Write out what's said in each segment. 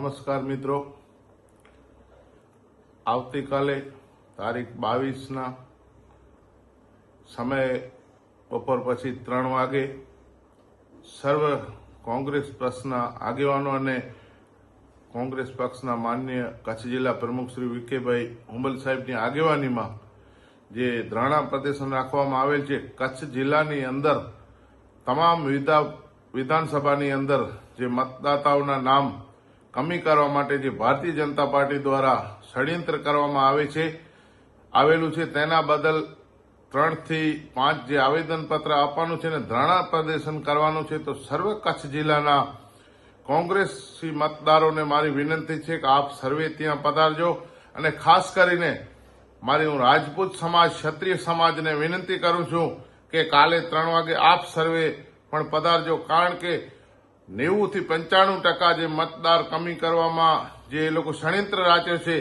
નમસ્કાર મિત્રો, આવતીકાલે તારીખ 22ના સમયે બપોર પછી 3 વાગે સર્વ કોંગ્રેસ પક્ષના આગેવાનો અને કોંગ્રેસ પક્ષના માનનીય કચ્છ જિલ્લા પ્રમુખ શ્રી વિકેભાઈ હુંબલ સાહેબની આગેવાનીમાં જે ધરણા પ્રદર્શન રાખવામાં આવેલ છે. કચ્છ જિલ્લાની અંદર તમામ વિધાનસભાની અંદર જે મતદાતાઓના નામ કમી કરવા માટે જે ભારતીય જનતા પાર્ટી દ્વારા ષડયંત્ર કરવામાં આવેલું છે તેના બદલ 3 થી 5 જે આવેદનપત્ર આપવાનું છે અને ધરણા પ્રદર્શન કરવાનું છે. તો સર્વ કચ્છ જિલ્લાના કોંગ્રેસી મતદારોને મારી વિનંતી છે કે આપ સર્વે ત્યાં પધારજો અને ખાસ કરીને હું રાજપૂત સમાજ, ક્ષત્રિય સમાજને વિનંતી કરું છું કે કાલે 3 વાગે આપ સર્વે પણ પધારજો, કારણ કે 90 થી 95% જે મતદાર કમી કરવામાં જે એ લોકો ષડયંત્ર રાચ્યો છે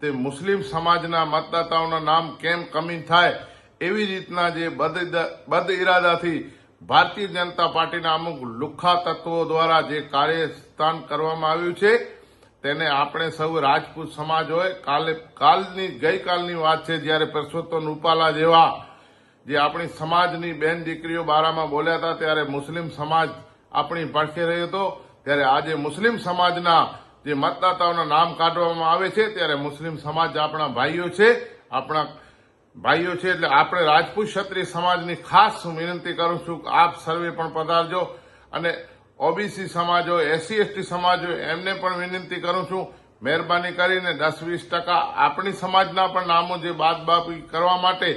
તે મુસ્લિમ સમાજના મતદાતાઓના નામ કેમ કમી થાય એવી રીતના જે બદ ઇરાદાથી ભારતીય જનતા પાર્ટીના અમુક લુખ્ખા તત્વો દ્વારા જે કાર્યસ્થાન કરવામાં આવ્યું છે તેને આપણે સૌ રાજપૂત સમાજ હોય, ગઈકાલની વાત છે જ્યારે પરસોત્તમ રૂપાલા જેવા જે આપણી સમાજની બેન દીકરીઓ બારામાં બોલ્યા હતા ત્યારે મુસ્લિમ સમાજ આપણી પડખે રહ્યો હતો. ત્યારે આજે મુસ્લિમ સમાજના જે મતદાતાઓના નામ કાઢવામાં આવે છે ત્યારે મુસ્લિમ સમાજ આપણા ભાઈઓ છે એટલે આપણે રાજપૂત ક્ષત્રિય સમાજની ખાસ વિનંતી કરું છું કે આપ સર્વે પણ પધારજો અને ઓબીસી સમાજ હોય, SC ST સમાજ હોય એમને પણ વિનંતી કરું છું મહેરબાની કરીને 10-20% આપણી સમાજના પણ નામો જે બાદબાકી કરવા માટે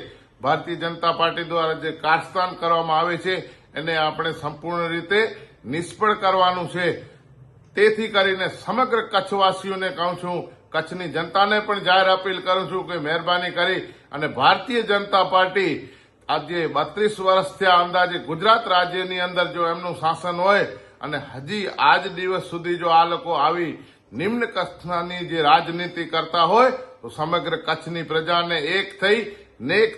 ભારતીય જનતા પાર્ટી દ્વારા જે કારસ્તાન કરવામાં આવે છે એને આપણે સંપૂર્ણ રીતે નિષ્ફળ કરવાનું છે. તેથી કરીને સમગ્ર કચ્છવાસીઓને કહું છું, કચ્છની જનતાને પણ જાહેર અપીલ કરું છું કે મહેરબાની કરી અને ભારતીય જનતા પાર્ટી આજે 32 વર્ષ થયા અંદાજે ગુજરાત રાજ્યની અંદર જો એમનું શાસન હોય અને હજી આજ દિવસ સુધી જો આ લોકો આવી નિમ્ન કક્ષાની જે રાજનીતિ કરતા હોય તો સમગ્ર કચ્છની પ્રજાને એક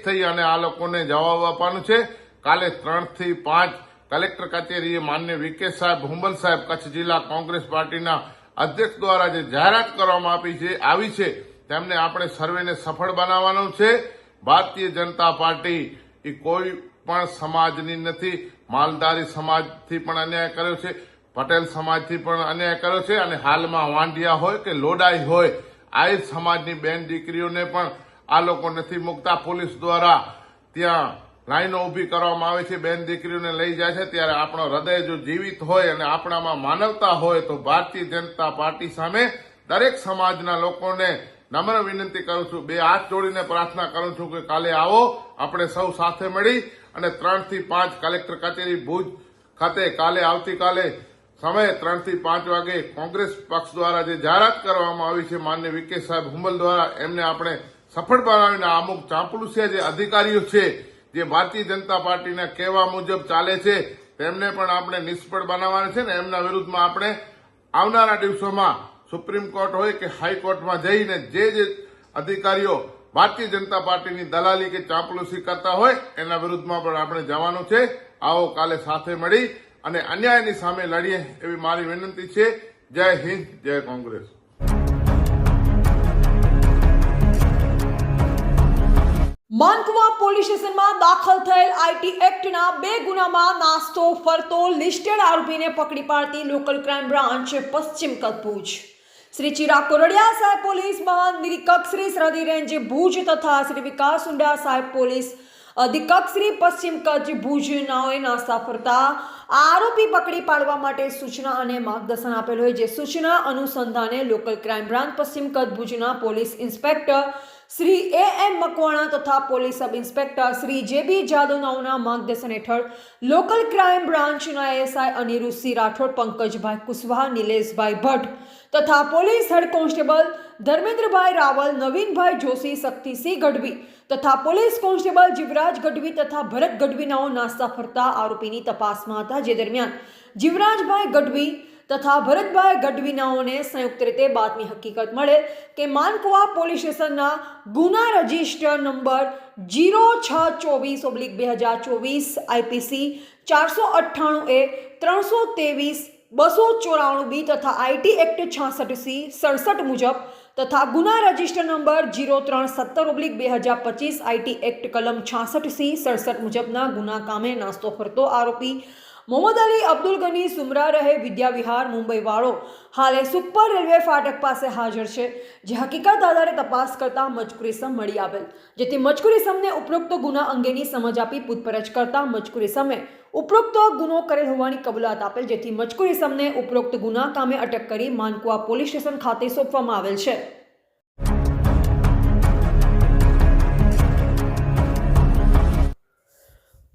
થઈ અને આ લોકોને જવાબ આપવાનું છે. કાલે 3 થી 5 કલેક્ટર કચેરીએ માન્ય વિકે સાહેબ, હુંબલ સાહેબ, કચ્છ જિલ્લા કોંગ્રેસ પાર્ટીના અધ્યક્ષ દ્વારા જે જાહેરાત કરવામાં આવી છે તેમને આપણે સર્વેને સફળ બનાવવાનું છે. ભારતીય જનતા પાર્ટી એ કોઈ પણ સમાજની નથી. માલધારી સમાજથી પણ અન્યાય કર્યો છે, પટેલ સમાજથી પણ અન્યાય કર્યો છે અને હાલમાં વાંઢિયા હોય કે લોડાઈ હોય આ સમાજની બેન દીકરીઓને પણ આ લોકો નથી મૂકતા. પોલીસ દ્વારા ત્યાં લાઈનો ઉભી કરવામાં આવે છે, બેન દીકરીઓને લઈ જાય છે. ત્યારે આપણો હૃદય જો જીવિત હોય અને આપણામાં માનવતા હોય તો ભારતીય જનતા પાર્ટી સામે દરેક સમાજના લોકોને નમ્ર વિનંતી કરું છું, 2 હાથ જોડીને પ્રાર્થના કરું છું કે કાલે આવો, આપણે સૌ સાથે મળી અને 3 થી 5 કલેક્ટર કચેરી ભુજ ખાતે આવતીકાલે સમયે 3 થી 5 વાગે કોંગ્રેસ પક્ષ દ્વારા જે જાહેરાત કરવામાં આવી છે માન્ય વિકે સાહેબ, હુંબલ દ્વારા એમને આપણે સફળ બનાવીને અમુક ચાંપલુસિયા જે અધિકારીઓ છે જે ભારતીય જનતા પાર્ટીના કહેવા મુજબ ચાલે છે તેમને પણ આપણે નિષ્ફળ બનાવવાના છે ને એમના વિરુદ્ધમાં આપણે આવનારા દિવસોમાં સુપ્રીમ કોર્ટ હોય કે હાઈકોર્ટમાં જઈને જે અધિકારીઓ ભારતીય જનતા પાર્ટીની દલાલી કે ચાંપલુસી કરતા હોય એના વિરુદ્ધમાં પણ આપણે જવાનું છે. આવો કાલે સાથે મળી અને અન્યાયની સામે લડીએ એવી મારી વિનંતી છે. જય હિન્દ, જય કોંગ્રેસ. માનકુવા પોલીસ સ્ટેશનમાં દાખલ થયેલ IT એક્ટના 2 ગુનામાં નાસ્તો ફરતો લિસ્ટેડ આરોપીને પકડી પાડતી લોકલ ક્રાઇમ બ્રાન્ચ પશ્ચિમ કચ્છ ભુજ. શ્રી ચિરાગ કોરડિયા સાહેબ પોલીસ મહાનિરીક્ષક શ્રી સરહદી રેન્જ ભુજ તથા શ્રી વિકાસ ઉંડા સાહેબ પોલીસ અધિક્ષક શ્રી પશ્ચિમ કચ્છ ભુજનાઓએ નાસ્તા ફરતા આરોપી પકડી પાડવા માટે સૂચના અને માર્ગદર્શન આપેલ હોય, જે સૂચના અનુસંધાને લોકલ ક્રાઇમ બ્રાન્ચ પશ્ચિમ કચ્છ ભુજના police inspector Shri AM Makwana તથા police sub inspector Shri JB જાદવનાઓના માર્ગદર્શન હેઠળ લોકલ ક્રાઇમ બ્રાન્ચના ASI અનિરુદ્ધસિંહ રાઠોડ, પંકજભાઈ કુશવાહા, નિલેશભાઈ ભટ્ટ તથા police head constable Dharmendrabhai Raval, Navinbhai Joshi, Shaktisinh Gadhvi તથા પોલીસ કોન્સ્ટેબલ જીવરાજ ગઢવી તથા ભરત ગઢવીનાઓ નાસ્તા ફરતા આરોપીની તપાસમાં હતા. જે દરમિયાન જીવરાજભાઈ ગઢવી તથા ભરતભાઈ ગઢવીનાઓને સંયુક્ત રીતે બાતમી હકીકત મળે કે માનકુવા પોલીસ સ્ટેશનના ગુના register number 0624/2024 IPC 498A 323 294B તથા આઈટી એક્ટ 66C 67 મુજબ તથા ગુના રજિસ્ટર નંબર 0317/2025 આઈટી એક્ટ કલમ 66C 67 મુજબના ગુના કામે નાસ્તો ફરતો આરોપી મોહમ્મદ અલી અબ્દુલ ગની સુમરા રહે વિદ્યા વિહાર મુંબઈ વાળો હાલે સુખપર રેલવે ફાટક પાસે હાજર છે, જે હકીકત આધારે તપાસ કરતા મજકૂર ઇસમ મળી આવેલ, જેથી મજકૂર ઇસમને ઉપરોક્ત ગુના અંગેની સમજ આપી પૂછપરછ કરતા મજકૂર ઇસમે ઉપરોક્ત ગુનો કરેલ હોવાની કબૂલાત આપેલ, જેથી મજકૂર ઇસમને ઉપરોક્ત ગુના કામે અટક કરી માનકુવા પોલીસ સ્ટેશન ખાતે સોંપવામાં આવેલ છે.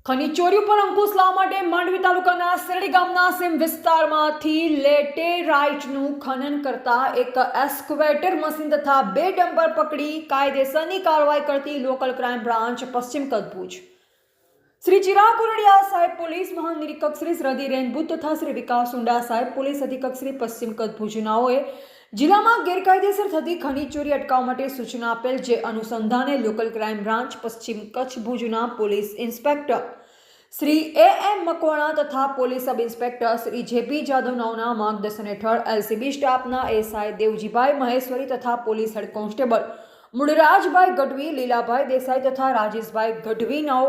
ખનીજ ચોરી ઉપર અંકુશ લાવવા માટે માંડવી તાલુકાના શેરડી ગામના સીમ વિસ્તારમાંથી લેટેરાઇટનું ખનન કરતા એક એસ્કવેટર મશીન તથા 2 ડમ્પર પકડી કાયદેસરની કાર્યવાહી કરતી લોકલ ક્રાઇમ બ્રાન્ચ પશ્ચિમ કચ્છ ભુજ. શ્રી ચિરાગ કુરડિયા સાહેબ પોલીસ મહાનિરીક્ષક શ્રી શ્રદ્ધી રેન્જ ભુજ તથા શ્રી વિકાસ ઉંડા સાહેબ પોલીસ અધિક્ષક શ્રી પશ્ચિમ કચ્છ ભુજનાઓએ જિલ્લામાં ગેરકાયદેસર થતી ખનીજ ચોરી અટકાવવા માટે સૂચના આપેલ, જે અનુસંધાને લોકલ ક્રાઇમ બ્રાન્ચ પશ્ચિમ કચ્છ ભુજના police inspector Shri AM Makwana તથા police sub inspector Shri JP Jadav નાઓના માર્ગદર્શન હેઠળ LCB સ્ટાફના SI દેવજીભાઈ મહેશ્વરી તથા police head constable Mulrajbhai Gadhvi, Lilabhai Desai તથા રાજેશભાઈ ગઢવી નાઓ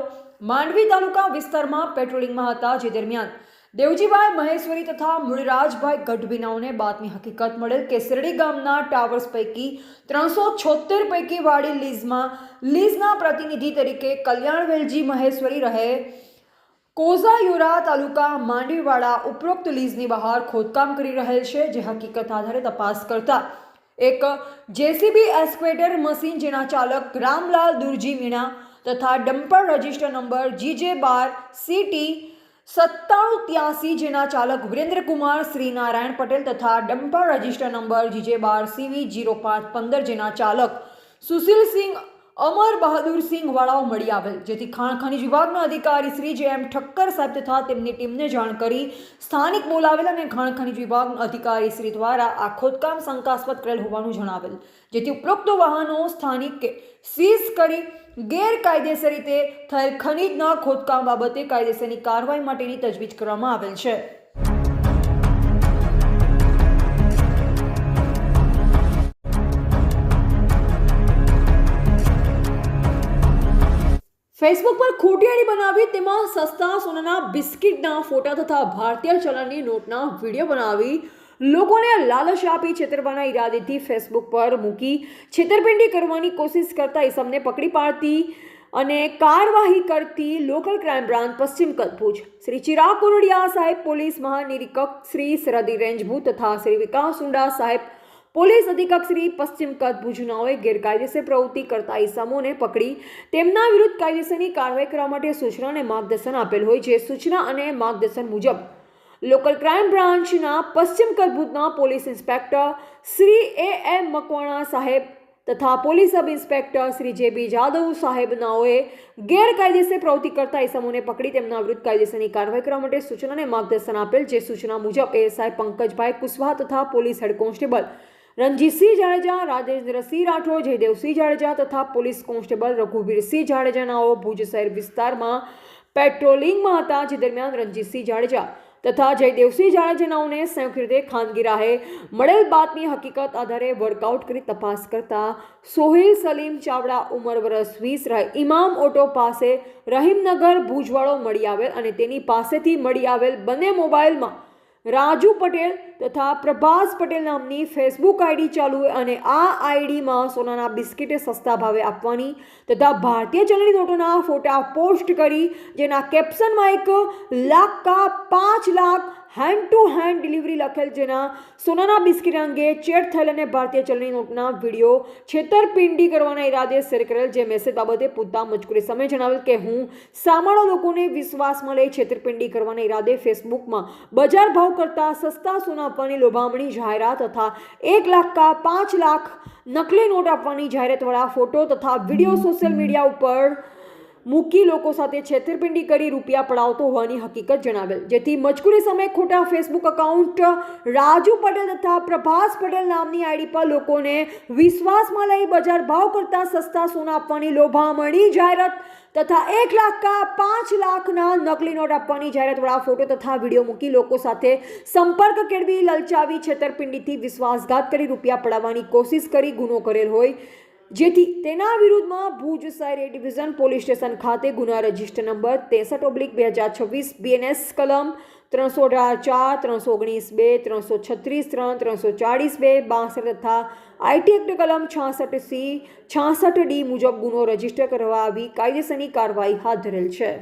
માંડવી તાલુકા વિસ્તારમાં પેટ્રોલિંગમાં હતા, જે દરમિયાન દેવજીભાઈ મહેશ્વરી તથા મુળરાજભાઈ ગઢવીનાઓને બાતમી હકીકત મળેલ કે શેરડી ગામના ટાવર્સ પૈકી 376 પૈકી વાડી લીઝના પ્રતિનિધિ તરીકે કલ્યાણ વેલજી મહેશ્વરી રહે કોઝાયુરા તાલુકા માંડવીવાળા ઉપરોક્ત લીઝની બહાર ખોદકામ કરી રહેલ છે, જે હકીકત આધારે તપાસ કરતા એક JCB એસ્કવેટર મશીન જેના ચાલક રામલાલ દુરજી મીણા તથા ડમ્પર રજિસ્ટર નંબર GJ12CT 9783 જેના ચાલક વિરેન્દ્રકુમાર શ્રીનારાયણ પટેલ તથા ડમ્પર રજિસ્ટર નંબર GJ12CV 0515 જેના ચાલક સુશીલસિંહ અમર બહાદુરસિંહ વાળાઓ મળી આવેલ, જેથી ખાણ ખનીજ વિભાગના અધિકારી શ્રી JM ઠક્કર સાહેબ તથા તેમની ટીમને જાણ કરી સ્થાનિક બોલાવેલ અને ખાણ ખનીજ વિભાગના અધિકારી શ્રી દ્વારા આ ખોદકામ શંકાસ્પદ કરેલ હોવાનું જણાવેલ, જેથી ઉપરોક્ત વાહનો સ્થાનિકે સીઝ કરી ગેરકાયદેસર રીતે થયેલ ખનીજના ખોદકામ બાબતે કાયદેસરની કાર્યવાહી માટેની તજવીજ કરવામાં આવેલ છે. ફેસબુક પર ખોટી આઈડી બનાવી તેમાં સસ્તા સોનાના બિસ્કિટના ફોટા તથા ભારતીય ચલણની નોટના વિડીયો બનાવી લોકોને લાલચ આપી છેતરવાના ઈરાદેથી ફેસબુક પર મૂકી છેતરપિંડી કરવાની કોશિશ કરતા ઇસમને પકડી પાડતી અને કાર્યવાહી કરતી લોકલ ક્રાઇમ બ્રાન્ચ પશ્ચિમ કચ્છ ભુજ શ્રી ચિરાગ કુરડિયા સાહેબ પોલીસ મહાનિરીક્ષક શ્રી શ્રદ્ધી રેન્જ ભુજ તથા શ્રી વિકાસ ઉંડા સાહેબ પોલીસ અધિક્ષક શ્રી પશ્ચિમ કચ્છ ભુજનાઓએ ગેરકાયદેસર પ્રવૃત્તિ કરતા ઇસમોને પકડી તેમના વિરુદ્ધ કાયદેસરની કાર્યવાહી કરવા માટે સૂચના અને માર્ગદર્શન આપેલ હોય, જે સૂચના અને માર્ગદર્શન મુજબ લોકલ ક્રાઇમ બ્રાન્ચના પશ્ચિમ કચ્છ ભુજના police inspector Shri AM Makwana સાહેબ તથા police sub inspector Shri JP Jadav સાહેબનાઓએ ગેરકાયદેસર પ્રવૃત્તિ કરતા ઇસમોને પકડી તેમના વિરુદ્ધ કાયદેસરની કાર્યવાહી કરવા માટે સૂચના અને માર્ગદર્શન આપેલ, જે સૂચના મુજબ ASI પંકજભાઈ કુશવાહા તથા police head constable Ranjitsinh Jadeja, Rajendrasinh Rathod, Jaydevsinh Jadeja તથા પોલીસ કોન્સ્ટેબલ રઘુવીરસિંહ જાડેજાનાઓ ભુજ શહેર વિસ્તારમાં પેટ્રોલિંગમાં હતા, જે દરમિયાન રણજીતસિંહ જાડેજા તથા જયદેવસિંહ જાડેજાનાઓને સંયુક્ત રીતે ખાનગી રાહે મળેલ બાતમી હકીકત આધારે વર્કઆઉટ કરી તપાસ કરતા સોહેલ સલીમ ચાવડા ઉંમર વર્ષ 20 રહે ઇમામ ઓટો પાસે રહીમનગર ભુજવાળો મળી આવેલ અને તેની પાસેથી મળી આવેલ બંને મોબાઈલમાં રાજુ પટેલ તથા પ્રભાસ પટેલ નામની ફેસબુક આઈડી ચાલુ અને આ આઈડીમાં સોનાના બિસ્કિટે સસ્તા ભાવે આપવાની તથા ભારતીય ચલણી નોટોના ફોટા પોસ્ટ કરી જેના કેપ્શનમાં 1 લાખ કા 5 lakh hand to hand delivery લખેલ, જેના સોનાના બિસ્કિટ અંગે ચેટ થયેલ અને ભારતીય ચલણી નોટના વિડીયો છેતરપિંડી કરવાના ઈરાદે શેર કરેલ, જે મેસેજ બાબતે પૂછતા મજકૂરી સમય જણાવેલ કે હું સામાન્ય લોકોને વિશ્વાસમાં લઈ છેતરપિંડી કરવાના ઈરાદે ફેસબુકમાં બજાર ભાવ કરતા સસ્તા સોના આપવાની લોભામણી જાહેરાત તથા 1 લાખ કા 5 લાખ નકલી નોટ આપવાની જાહેરાતવાળા ફોટો તથા વિડીયો સોશિયલ મીડિયા ઉપર મૂકી લોકો સાથે છેતરપિંડી કરી રૂપિયા પડાવતો હોવાની હકીકત જણાવેલ, જેથી મજકૂરી સમયે ખોટા ફેસબુક એકાઉન્ટ રાજુ પટેલ તથા પ્રભાસ પટેલ નામની આઈડી પર લોકોને વિશ્વાસમાં લઈ બજાર ભાવ કરતાં સસ્તા સોના આપવાની લોભામણી જાહેરાત તથા 1 લાખ કા 5 લાખના નકલી નોટ આપવાની જાહેરાતવાળા ફોટો તથા વિડીયો મૂકી લોકો સાથે સંપર્ક કેળવી લલચાવી છેતરપિંડીથી વિશ્વાસઘાત કરી રૂપિયા પડાવવાની કોશિશ કરી ગુનો કરેલ હોય, જેથી તેના વિરુદ્ધમાં ભુજ શહેર એ ડિવિઝન પોલીસ સ્ટેશન ખાતે ગુના રજિસ્ટર નંબર 63/2026 BNS કલમ 318 4 319 2 336 3 340 2 62 તથા IT એક્ટ કલમ 66C 66D મુજબ ગુનો રજીસ્ટર કરવા આવી કાયદેસરની કાર્યવાહી હાથ ધરેલ છે.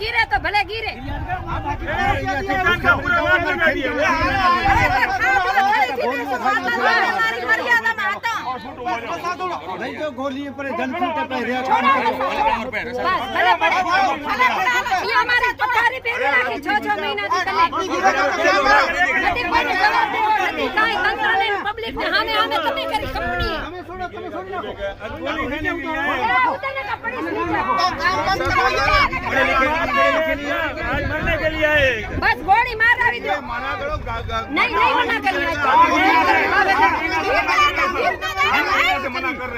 गिरे तो भले गिरे गोली पर धन हमारी पथारी पे राखी 6 महीना पब्लिक ने हमें हमें कमी करी कंपनी मरने के लिए आए बस गोली मार रही दो नहीं मना करिए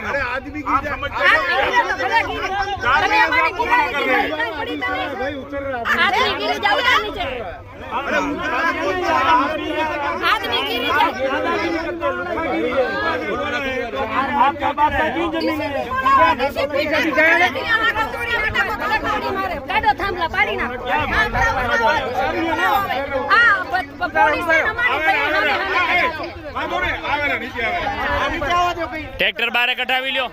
अरे आदमी की आदमी गिर जाओ नीचे आदमी गिर आपका बात की जमीन काटो थांबला पाड़ी ना हाँ पुलिस ट्रैक्टर बारे कटावी लो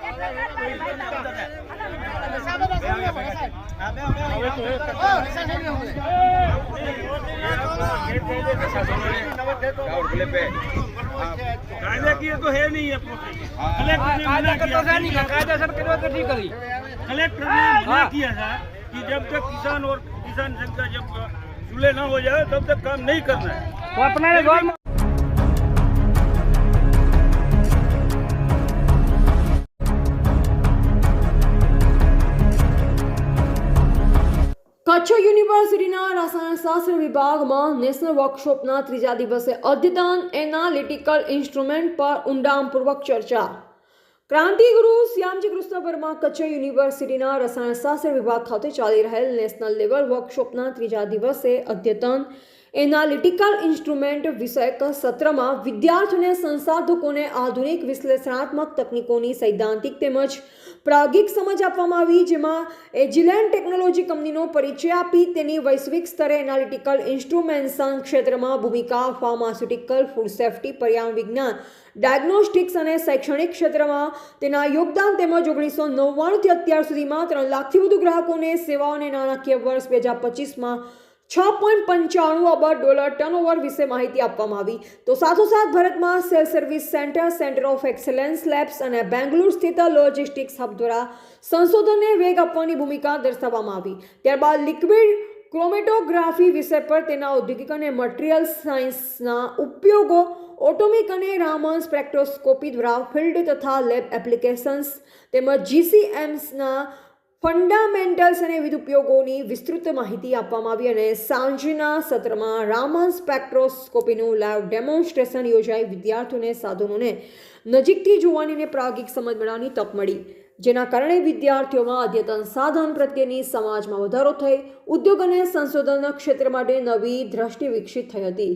कायदे किए तो है नहीं है कायदेसर तो ठीक करी कलेक्टर ने मना किया था कि जब तक किसान और किसान संघ का जब सुलह न हो जाए तब तक काम नहीं करना है वो अपना કચ્છ યુનિવર્સિટીના રસાયણશાસ્ત્ર વિભાગમાં નેશનલ વર્કશોપના 3જા દિવસે અદ્યતન એનાલિટિકલ ઇન્સ્ટ્રુમેન્ટ પર ઊંડાણપૂર્વક ચર્ચા. ક્રાંતિગુરુ શ્યામજી કૃષ્ણ વર્મા કચ્છ યુનિવર્સિટીના રસાયણશાસ્ત્ર વિભાગ ખાતે ચાલી રહેલ નેશનલ લેવલ વર્કશોપના 3જા દિવસે અદ્યતન એનાલિટિકલ ઇન્સ્ટ્રુમેન્ટ વિષયક સત્રમાં વિદ્યાર્થીઓને સંશોધકોને આધુનિક વિશ્લેષણાત્મક તકનીકોની સૈદ્ધાંતિક તેમજ પ્રાયોગિક સમજ આપવામાં આવી, જેમાં એજિલેન્ટ ટેકનોલોજી કંપનીનો પરિચય આપી તેની વૈશ્વિક સ્તરે એનાલિટિકલ ઇન્સ્ટ્રુમેન્ટેશન ક્ષેત્રમાં ભૂમિકા, ફાર્માસ્યુટિકલ, ફૂડ સેફ્ટી, પર્યાવરણ વિજ્ઞાન, ડાયગ્નોસ્ટિક્સ અને શૈક્ષણિક ક્ષેત્રમાં તેના યોગદાન તેમજ 1999થી અત્યાર સુધીમાં 3 લાખથી વધુ ગ્રાહકોને સેવાઓ અને નાણાકીય વર્ષ 2025માં $6.95 અબજ ટર્નઓવર વિશે માહિતી આપવામાં આવી. તો સાથોસાથ ભારતમાં cell service centre, centre of excellence labs અને બેંગ્લુરુ સ્થિત લોજિસ્ટિક્સ હબ દ્વારા સંશોધનને વેગ આપવાની ભૂમિકા દર્શાવવામાં આવી. ત્યારબાદ લિક્વિડ ક્રોમેટોગ્રાફી વિષય પર તેના ઔદ્યોગિક અને મટીરિયલ સાયન્સના ઉપયોગો, ઓટોમિક અને રામન સ્પેક્ટ્રોસ્કોપી દ્વારા ફિલ્ડ તથા લેબ એપ્લિકેશન્સ તેમજ GCMsના ફંડામેન્ટલ્સ અને વિવિધ ઉપયોગોની વિસ્તૃત માહિતી આપવામાં આવી અને સાંજના સત્રમાં રામન સ્પેક્ટ્રોસ્કોપીનું લાઈવ ડેમોન્સ્ટ્રેશન યોજાઈ વિદ્યાર્થીઓને સાધનોને નજીકથી જોવાની અને પ્રાયોગિક સમજ મેળવવાની તક મળી, જેના કારણે વિદ્યાર્થીઓમાં અદ્યતન સાધન પ્રત્યેની સમાજમાં વધારો થઈ ઉદ્યોગ અને સંશોધન ક્ષેત્ર માટે નવી દ્રષ્ટિ વિકસિત થઈ હતી.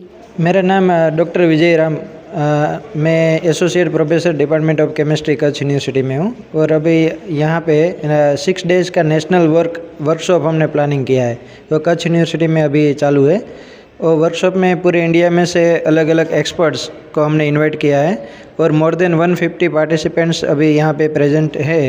मेरा नाम डॉक्टर विजय राम, मैं associate professor department of chemistry Kutch university में हूँ और अभी यहाँ पे 6 डेज़ का नेशनल वर्कशॉप हमने प्लानिंग किया है, वो कच्छ यूनिवर्सिटी में अभी चालू है और वर्कशॉप में पूरे इंडिया में से अलग अलग एक्सपर्ट्स को हमने इनवाइट किया है और मोर देन 150 पार्टिसिपेंट्स अभी यहाँ पे प्रेजेंट है।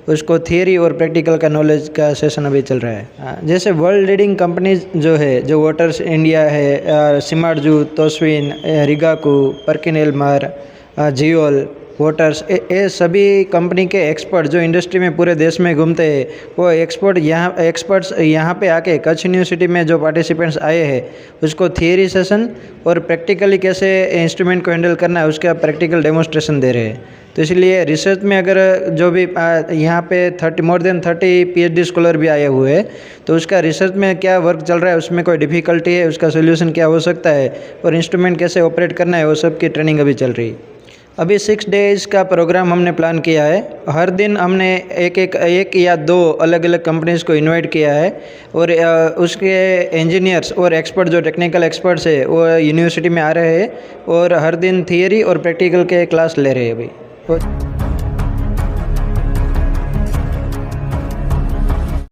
उसको थियरी और प्रैक्टिकल का नॉलेज का सेशन अभी चल रहा है। जैसे वर्ल्ड लीडिंग कंपनीज जो है, जो वाटर्स इंडिया है, सिमार्जू, तोस्विन, रिगाकू, परकिन एल्मार, जियोल, वाटर्स, ये सभी कंपनी के एक्सपर्ट जो इंडस्ट्री में पूरे देश में घूमते हैं, वो एक्सपर्ट्स यहाँ पे आके कच्छ यूनिवर्सिटी में जो पार्टिसिपेंट्स आए हैं उसको थियरी सेशन और प्रैक्टिकली कैसे इंस्ट्रूमेंट को हैंडल करना है उसका प्रैक्टिकल डेमोन्स्ट्रेशन दे रहे हैं। तो इसलिए रिसर्च में अगर जो भी यहाँ पे मोर देन 30 PhD स्कॉलर भी आए हुए हैं, तो उसका रिसर्च में क्या वर्क चल रहा है, उसमें कोई डिफ़िकल्टी है, उसका सोल्यूशन क्या हो सकता है और इंस्ट्रूमेंट कैसे ऑपरेट करना है, वो सब की ट्रेनिंग अभी चल रही है। अभी 6 डेज़ का प्रोग्राम हमने प्लान किया है। हर दिन हमने एक या दो अलग अलग कंपनीज़ को इनवाइट किया है और उसके इंजीनियर्स और एक्सपर्ट जो टेक्निकल एक्सपर्ट्स है वो यूनिवर्सिटी में आ रहे हैं और हर दिन थियरी और प्रैक्टिकल के क्लास ले रहे हैं अभी।